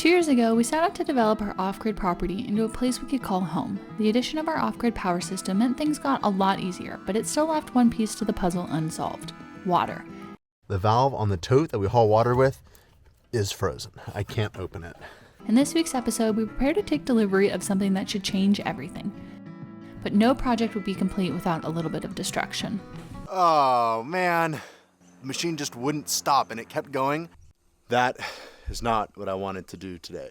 2 years ago, we set out to develop our off-grid property into a place we could call home. The addition of our off-grid power system meant things got a lot easier, but it still left one piece to the puzzle unsolved: water. The valve on the tote that we haul water with is frozen. I can't open it. In this week's episode, we prepare to take delivery of something that should change everything. But no project would be complete without a little bit of destruction. Oh man, the machine just wouldn't stop and it kept going. That is not what I wanted to do today.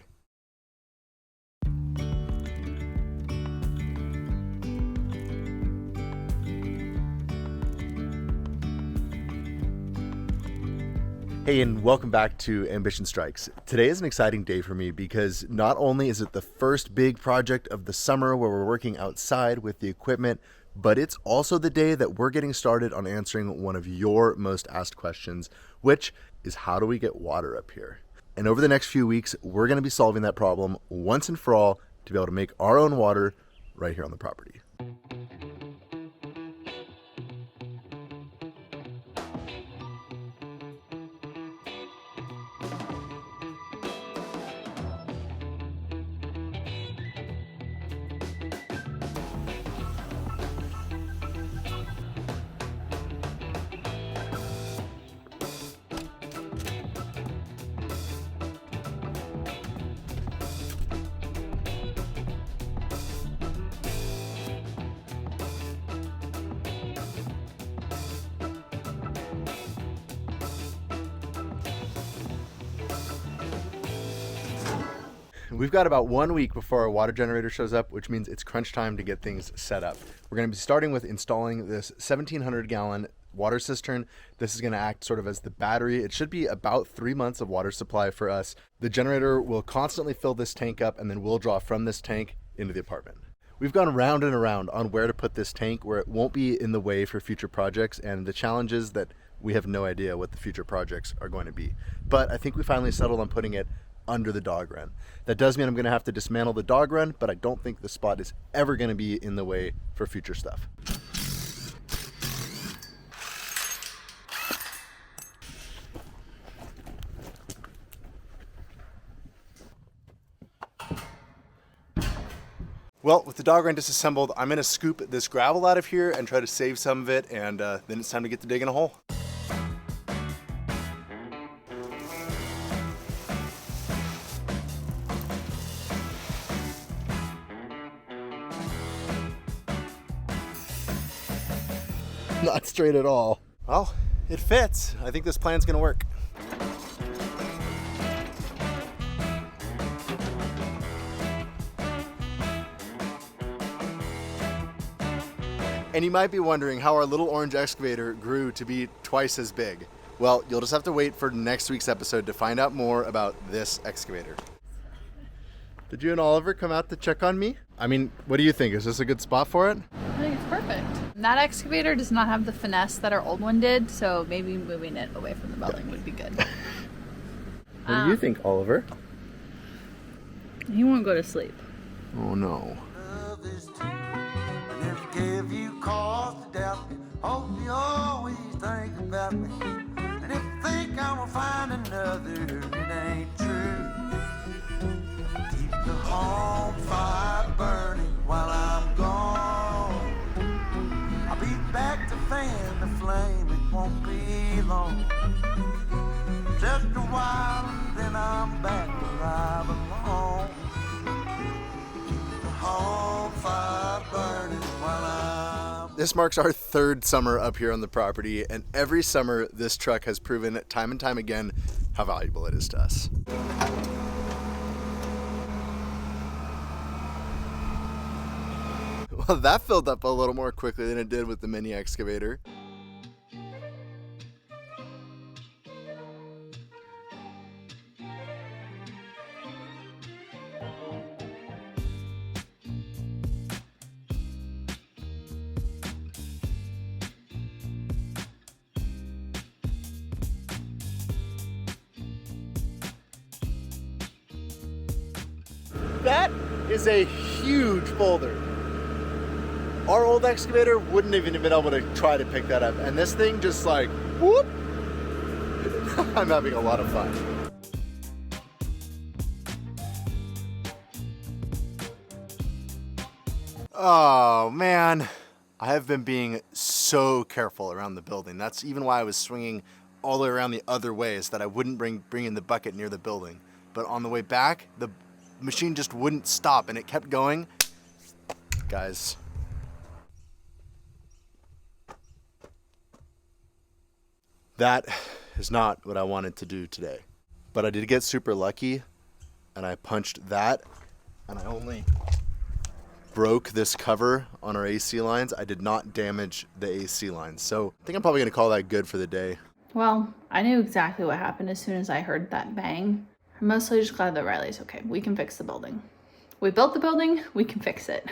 Hey, and welcome back to Ambition Strikes. Today is an exciting day for me because not only is it the first big project of the summer where we're working outside with the equipment, but it's also the day that we're getting started on answering one of your most asked questions, which is how do we get water up here? And over the next few weeks, we're going to be solving that problem once and for all to be able to make our own water right here on the property. We've got about 1 week before our water generator shows up, which means it's crunch time to get things set up. We're going to be starting with installing this 1,700 gallon water cistern. This is going to act sort of as the battery. It should be about 3 months of water supply for us. The generator will constantly fill this tank up and then we'll draw from this tank into the apartment. We've gone round and around on where to put this tank where it won't be in the way for future projects, and the challenge is that we have no idea what the future projects are going to be. But I think we finally settled on putting it under the dog run. That does mean I'm going to have to dismantle the dog run, but I don't think the spot is ever going to be in the way for future stuff. Well, with the dog run disassembled, I'm going to scoop this gravel out of here and try to save some of it, and then it's time to get to digging a hole. Not straight at all. Well, it fits. I think this plan's gonna work. And you might be wondering how our little orange excavator grew to be twice as big. Well, you'll just have to wait for next week's episode to find out more about this excavator. Did you and Oliver come out to check on me? I mean, what do you think? Is this a good spot for it? I think it's perfect. That excavator does not have the finesse that our old one did, so maybe moving it away from the building would be good. What do you think, Oliver? He won't go to sleep. Oh no. Give you cause to doubt me, hope you always think about me. And if you think I will find another, it ain't true. Keep the home fire burning while I'm gone. I'll be back to fan the flame, it won't be long. Just a while and then I'm back where I belong. Keep the home fire burning. This marks our third summer up here on the property, and every summer this truck has proven time and time again how valuable it is to us. Well, that filled up a little more quickly than it did with the mini excavator. That is a huge boulder. Our old excavator wouldn't even have been able to try to pick that up. And this thing just like, whoop. I'm having a lot of fun. Oh man, I have been being so careful around the building. That's even why I was swinging all the way around the other way, so that I wouldn't bring in the bucket near the building. But on the way back, the machine just wouldn't stop and it kept going. Guys. That is not what I wanted to do today. But I did get super lucky and I punched that and I only broke this cover on our AC lines. I did not damage the AC lines. So I think I'm probably gonna call that good for the day. Well, I knew exactly what happened as soon as I heard that bang. I'm mostly just glad that Riley's okay. We can fix the building. We built the building, we can fix it.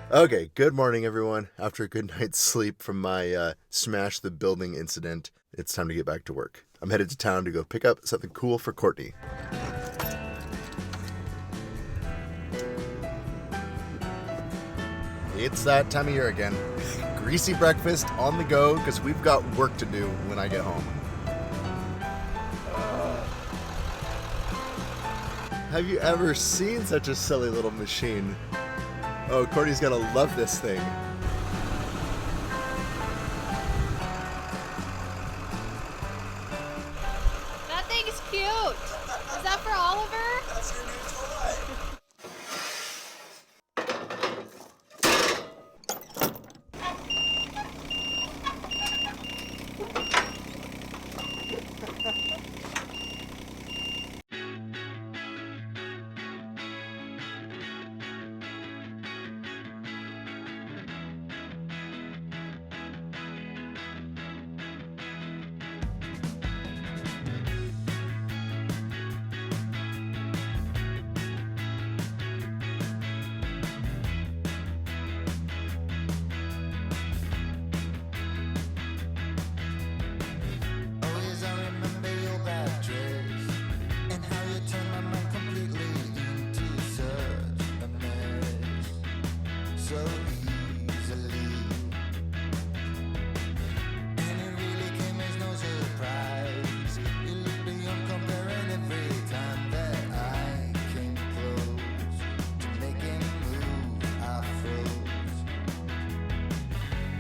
Okay, good morning everyone. After a good night's sleep from my smash the building incident, it's time to get back to work. I'm headed to town to go pick up something cool for Courtney. It's that time of year again. Greasy breakfast on the go because we've got work to do when I get home. Have you ever seen such a silly little machine? Oh, Courtney's gonna love this thing. That thing's cute. Is that for Oliver? That's your new toy. Always I remember your bad dress and how you turned my mind completely into such a mess. So easily. And it really came as no surprise. You looked beyond comparing every time that I came close to making a move. I froze.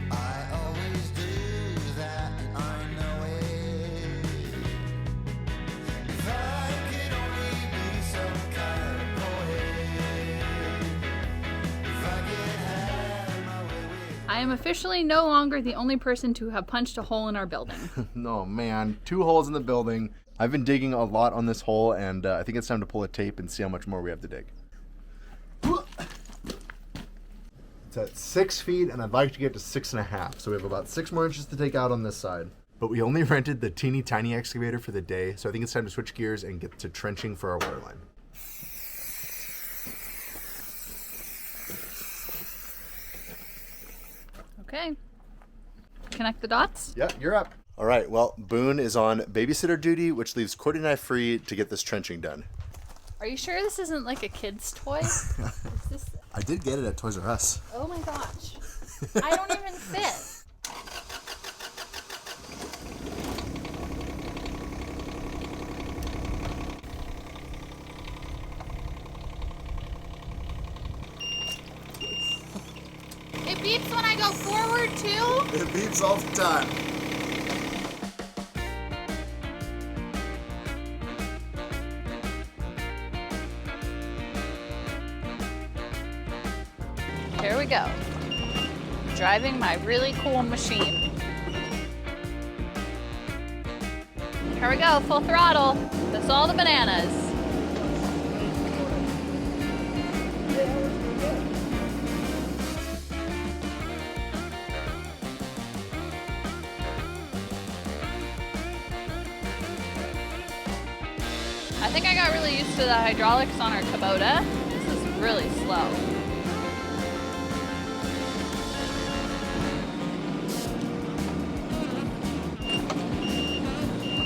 I always do that, and I know it. If I could only be some kind of poet, if I could have my way with. I am officially no longer the only person to have punched a hole in our building. No, man. 2 holes in the building. I've been digging a lot on this hole, and I think it's time to pull a tape and see how much more we have to dig. It's at 6 feet, and I'd like to get to 6.5. So we have about 6 more inches to take out on this side. But we only rented the teeny tiny excavator for the day, so I think it's time to switch gears and get to trenching for our water line. Okay. Connect the dots? Yeah, you're up. All right, well, Boone is on babysitter duty, which leaves Courtney and I free to get this trenching done. Are you sure this isn't like a kid's toy? Is this... I did get it at Toys R Us. Oh my gosh. I don't even fit. It beeps when I go forward too? It beeps all the time. Here we go. Driving my really cool machine. Here we go, full throttle. That's all the bananas. I think I got really used to the hydraulics on our Kubota. This is really slow.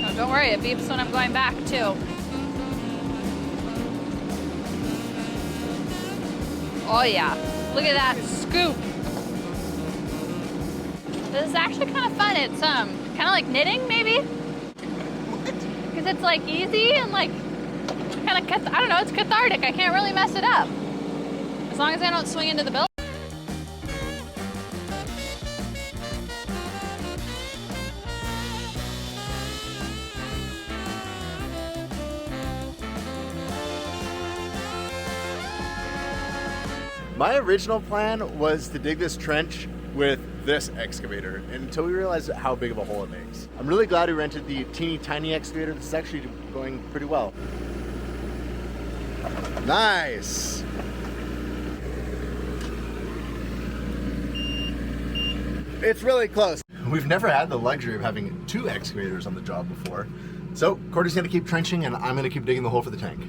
Oh, don't worry, it beeps when I'm going back too. Oh yeah, look at that scoop. This is actually kind of fun. It's kind of like knitting, maybe? Because it's like easy and like kind of, I don't know, it's cathartic. I can't really mess it up. As long as I don't swing into the building. My original plan was to dig this trench with this excavator until we realized how big of a hole it makes. I'm really glad we rented the teeny tiny excavator. This is actually going pretty well. Nice! It's really close. We've never had the luxury of having two excavators on the job before. So Courtney's gonna keep trenching and I'm gonna keep digging the hole for the tank.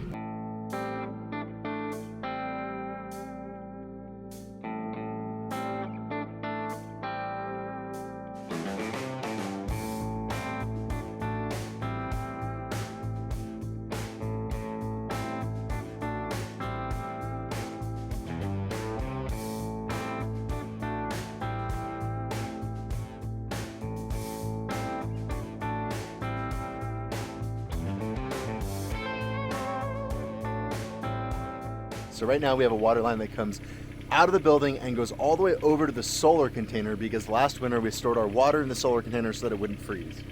So right now we have a water line that comes out of the building and goes all the way over to the solar container because last winter we stored our water in the solar container so that it wouldn't freeze.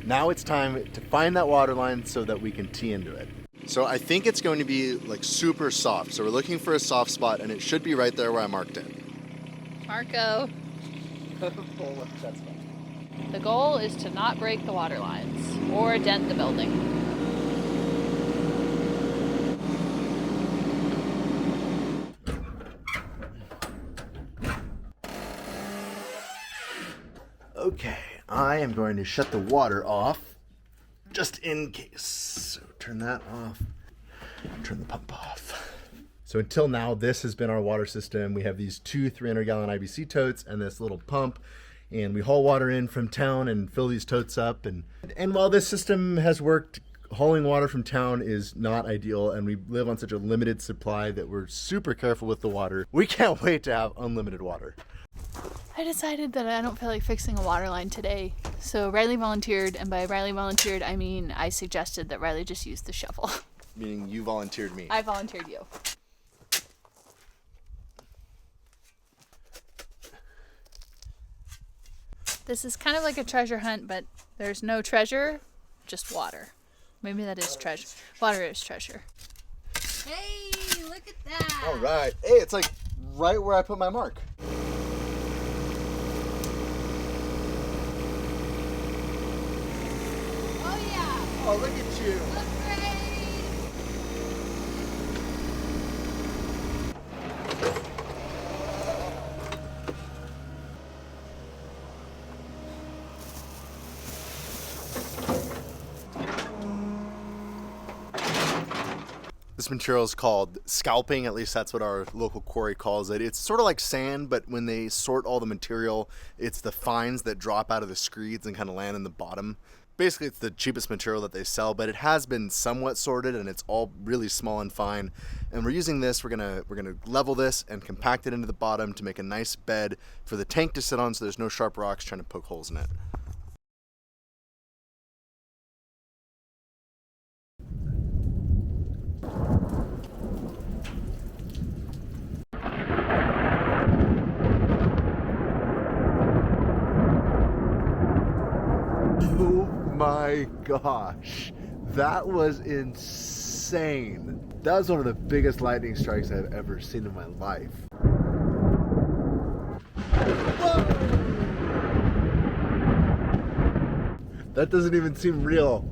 Now it's time to find that water line so that we can tee into it. So I think it's going to be like super soft. So we're looking for a soft spot and it should be right there where I marked it. Marco. The goal is to not break the water lines or dent the building. Okay, I am going to shut the water off just in case. So turn that off, turn the pump off. So until now, this has been our water system. We have these two 300-gallon IBC totes and this little pump, and we haul water in from town and fill these totes up. And while this system has worked, hauling water from town is not ideal, and we live on such a limited supply that we're super careful with the water. We can't wait to have unlimited water. I decided that I don't feel like fixing a water line today, so Riley volunteered, and by Riley volunteered, I mean I suggested that Riley just use the shovel. Meaning you volunteered me. I volunteered you. This is kind of like a treasure hunt, but there's no treasure, just water. Maybe that is treasure. Water is treasure. Hey, look at that! All right. Hey, it's like right where I put my mark. Oh, look at you. Look great. This material is called scalping, at least that's what our local quarry calls it. It's sort of like sand, but when they sort all the material, it's the fines that drop out of the screeds and kind of land in the bottom. Basically, it's the cheapest material that they sell, but it has been somewhat sorted and it's all really small and fine. And we're using this, we're gonna level this and compact it into the bottom to make a nice bed for the tank to sit on so there's no sharp rocks trying to poke holes in it. My gosh, that was insane. That was one of the biggest lightning strikes I've ever seen in my life. Whoa! That doesn't even seem real.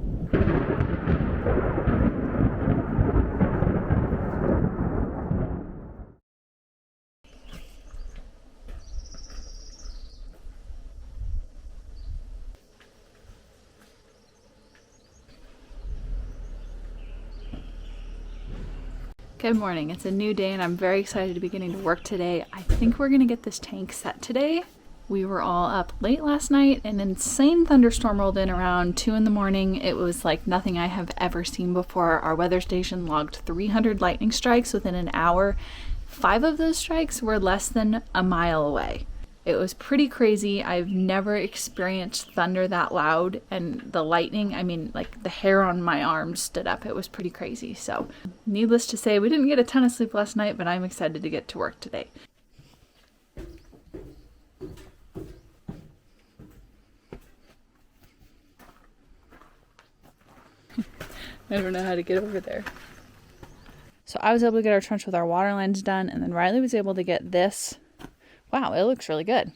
Good morning. It's a new day and I'm very excited to be getting to work today. I think we're gonna get this tank set today. We were all up late last night. An insane thunderstorm rolled in around 2 in the morning. It was like nothing I have ever seen before. Our weather station logged 300 lightning strikes within an hour. 5 of those strikes were less than a mile away. It was pretty crazy. I've never experienced thunder that loud, and the lightning, I mean, like the hair on my arms stood up. It was pretty crazy. So needless to say, we didn't get a ton of sleep last night, but I'm excited to get to work today. I don't know how to get over there. So I was able to get our trench with our water lines done, and then Riley was able to get this. Wow, it looks really good.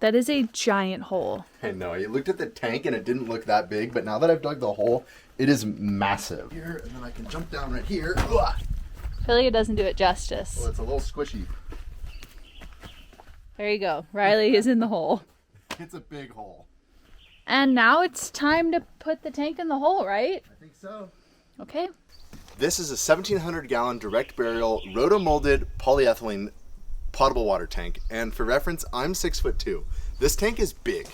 That is a giant hole. I know. You looked at the tank and it didn't look that big, but now that I've dug the hole, it is massive. Here, and then I can jump down right here. Ugh. I feel like it doesn't do it justice. Well, it's a little squishy. There you go. Riley is in the hole. It's a big hole. And now it's time to put the tank in the hole, right? I think so. Okay. This is a 1,700 gallon direct burial roto-molded polyethylene potable water tank. And for reference, I'm 6'2". This tank is big.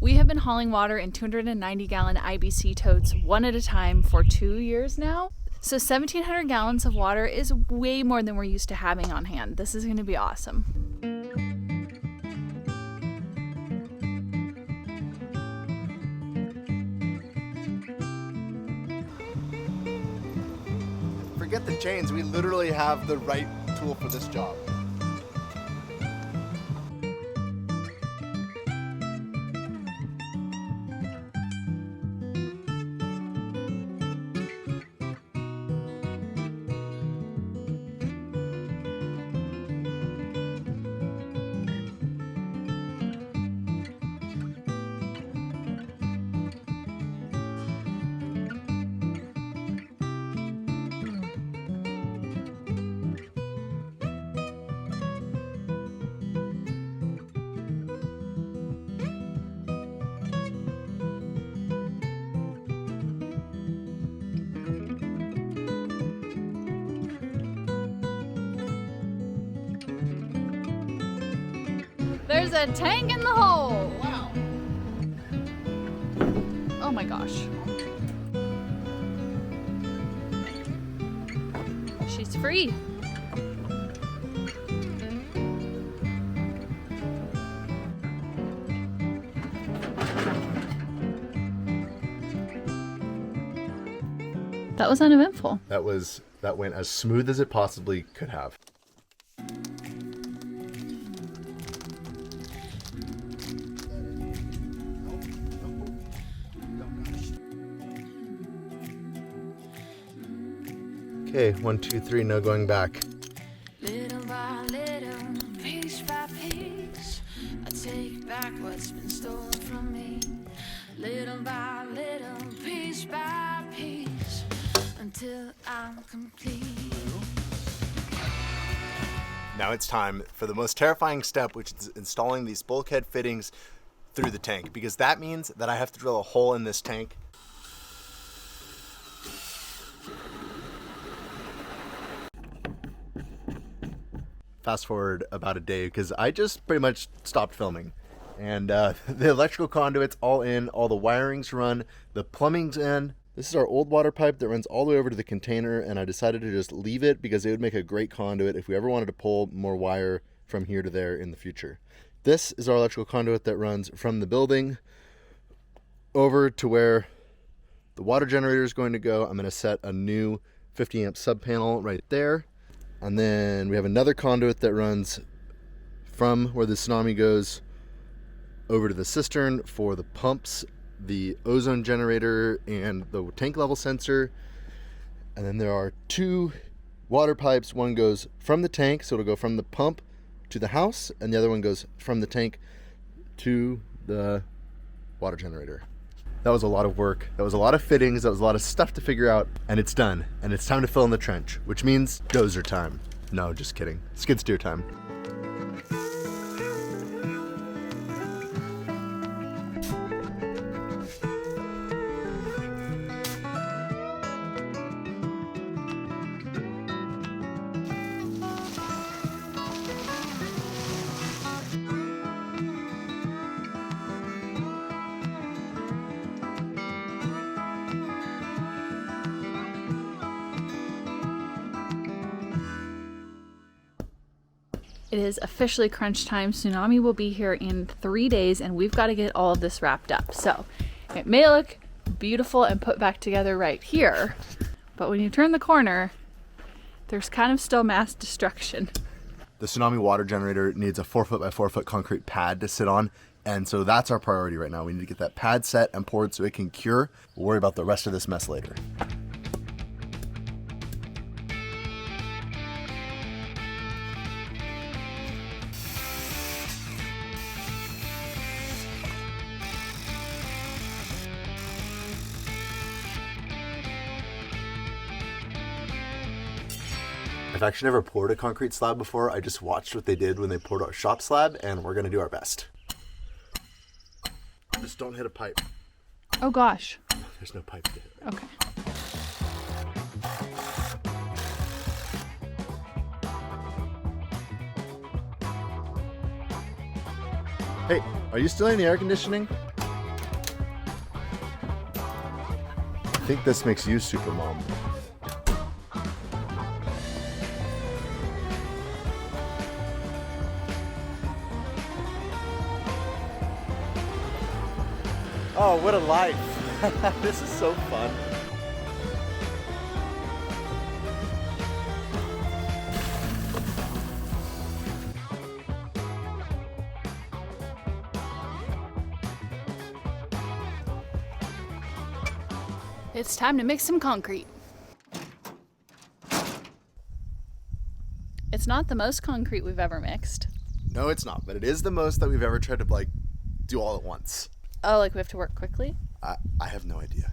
We have been hauling water in 290 gallon IBC totes one at a time for 2 years now. So 1,700 gallons of water is way more than we're used to having on hand. This is going to be awesome. Forget the chains, we literally have the right tool for this job. There's a tank in the hole. Wow. Oh my gosh. She's free. That was uneventful. That went as smooth as it possibly could have. Okay, 1, 2, 3, no going back. Little by little, piece by piece, I take back what's been stolen from me. Little by little, piece by piece, until I'm complete. Now it's time for the most terrifying step, which is installing these bulkhead fittings through the tank, because that means that I have to drill a hole in this tank. Fast forward about a day, because I just pretty much stopped filming. And the electrical conduit's all in, all the wiring's run, the plumbing's in. This is our old water pipe that runs all the way over to the container, and I decided to just leave it because it would make a great conduit if we ever wanted to pull more wire from here to there in the future. This is our electrical conduit that runs from the building over to where the water generator is going to go. I'm going to set a new 50 amp sub panel right there. And then we have another conduit that runs from where the tsunami goes over to the cistern for the pumps, the ozone generator, and the tank level sensor. And then there are 2 water pipes. One goes from the tank, so it'll go from the pump to the house, and the other one goes from the tank to the water generator. That was a lot of work. That was a lot of fittings. That was a lot of stuff to figure out, and it's done. And it's time to fill in the trench, which means dozer time. No, just kidding. Skid steer time. It is officially crunch time. Tsunami will be here in 3 days and we've got to get all of this wrapped up. So it may look beautiful and put back together right here, but when you turn the corner, there's kind of still mass destruction. The Tsunami water generator needs a 4 foot by 4 foot concrete pad to sit on. And so that's our priority right now. We need to get that pad set and poured so it can cure. We'll worry about the rest of this mess later. I've actually never poured a concrete slab before. I just watched what they did when they poured our shop slab, and we're gonna do our best. Just don't hit a pipe. Oh gosh. There's no pipe to hit. Okay. Hey, are you still in the air conditioning? I think this makes you super mom. Oh, what a life. This is so fun. It's time to mix some concrete. It's not the most concrete we've ever mixed. No, it's not, but it is the most that we've ever tried to like do all at once. Oh, like we have to work quickly? I have no idea.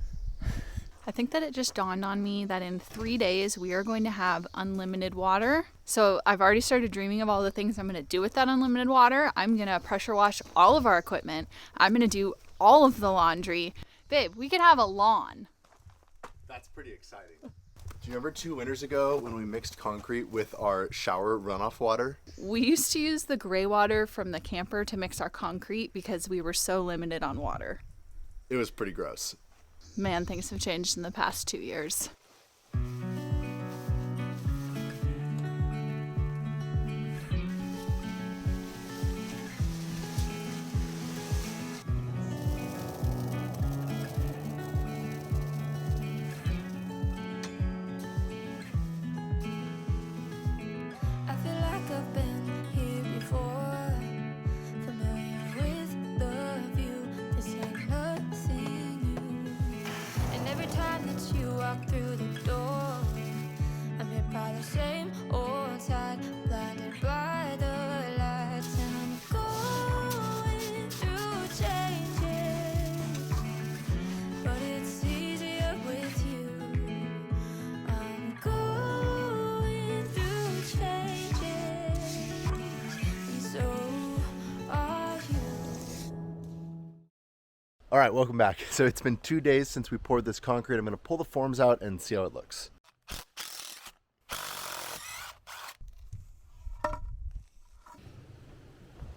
I think that it just dawned on me that in 3 days we are going to have unlimited water. So I've already started dreaming of all the things I'm going to do with that unlimited water. I'm going to pressure wash all of our equipment. I'm going to do all of the laundry. Babe, we could have a lawn. That's pretty exciting. Do you remember 2 winters ago when we mixed concrete with our shower runoff water? We used to use the gray water from the camper to mix our concrete because we were so limited on water. It was pretty gross. Man, things have changed in the past 2 years. I feel like I've been here before, familiar with the view. This ain't nothing new. And every time that you walk through the door, I'm hit by the same old tide, blinded by the lights. And I'm going through changes, but it's easier with you. I'm going through changes, and so are you. All right, welcome back. So it's been 2 days since we poured this concrete. I'm going to pull the forms out and see how it looks.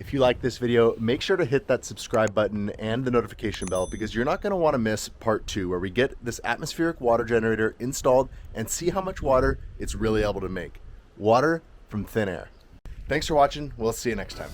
If you like this video, make sure to hit that subscribe button and the notification bell because you're not going to want to miss part 2 where we get this atmospheric water generator installed and see how much water it's really able to make. Water from thin air. Thanks for watching. We'll see you next time.